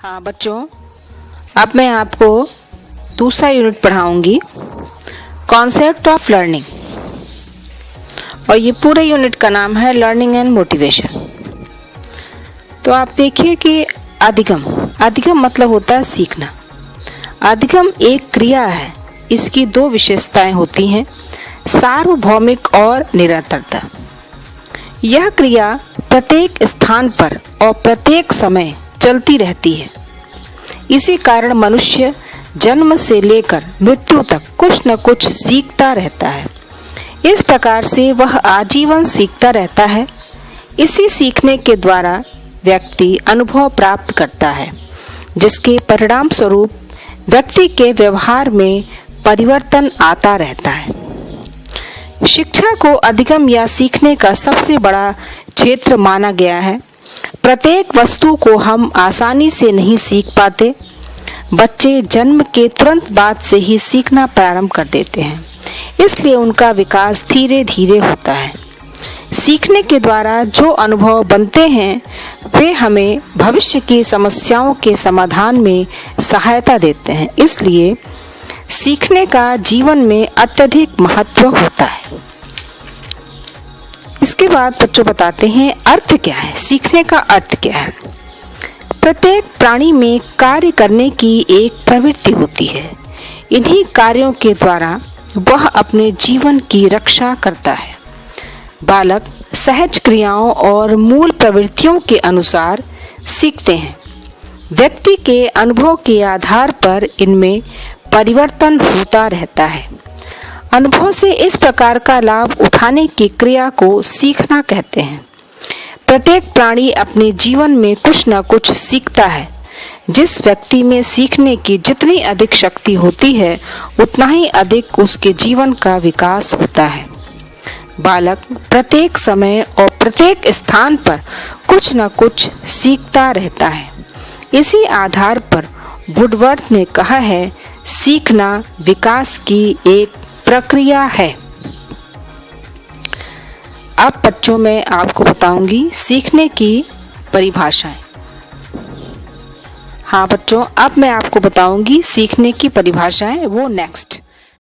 हाँ बच्चों, अब मैं आपको दूसरा यूनिट पढ़ाऊंगी, कॉन्सेप्ट ऑफ लर्निंग। और ये पूरे यूनिट का नाम है लर्निंग एंड मोटिवेशन। तो आप देखिए कि अधिगम मतलब होता है सीखना। अधिगम एक क्रिया है। इसकी दो विशेषताएं होती हैं, सार्वभौमिक और निरंतरता। यह क्रिया प्रत्येक स्थान पर और प्रत्येक समय चलती रहती है। इसी कारण मनुष्य जन्म से लेकर मृत्यु तक कुछ न कुछ सीखता रहता है। इस प्रकार से वह आजीवन सीखता रहता है। इसी सीखने के द्वारा व्यक्ति अनुभव प्राप्त करता है, जिसके परिणाम स्वरूप व्यक्ति के व्यवहार में परिवर्तन आता रहता है। शिक्षा को अधिगम या सीखने का सबसे बड़ा क्षेत्र माना गया है। प्रत्येक वस्तु को हम आसानी से नहीं सीख पाते। बच्चे जन्म के तुरंत बाद से ही सीखना प्रारंभ कर देते हैं, इसलिए उनका विकास धीरे धीरे होता है। सीखने के द्वारा जो अनुभव बनते हैं वे हमें भविष्य की समस्याओं के समाधान में सहायता देते हैं। इसलिए सीखने का जीवन में अत्यधिक महत्व होता है। इसके बाद बच्चों बताते हैं अर्थ क्या है, सीखने का अर्थ क्या है। प्रत्येक प्राणी में कार्य करने की एक प्रवृत्ति होती है। इन्हीं कार्यों के द्वारा वह अपने जीवन की रक्षा करता है। बालक सहज क्रियाओं और मूल प्रवृत्तियों के अनुसार सीखते हैं। व्यक्ति के अनुभव के आधार पर इनमें परिवर्तन होता रहता है। अनुभव से इस प्रकार का लाभ उठाने की क्रिया को सीखना कहते हैं। प्रत्येक प्राणी अपने जीवन में कुछ न कुछ सीखता है। जिस व्यक्ति में सीखने की जितनी अधिक शक्ति होती है, उतना ही अधिक उसके जीवन का विकास होता है। बालक प्रत्येक समय और प्रत्येक स्थान पर कुछ न कुछ सीखता रहता है। इसी आधार पर वुडवर्थ ने कहा है, सीखना विकास की एक प्रक्रिया है। अब बच्चों मैं आपको बताऊंगी सीखने की परिभाषाएं। हाँ बच्चों, अब मैं आपको बताऊंगी सीखने की परिभाषाएं, वो नेक्स्ट।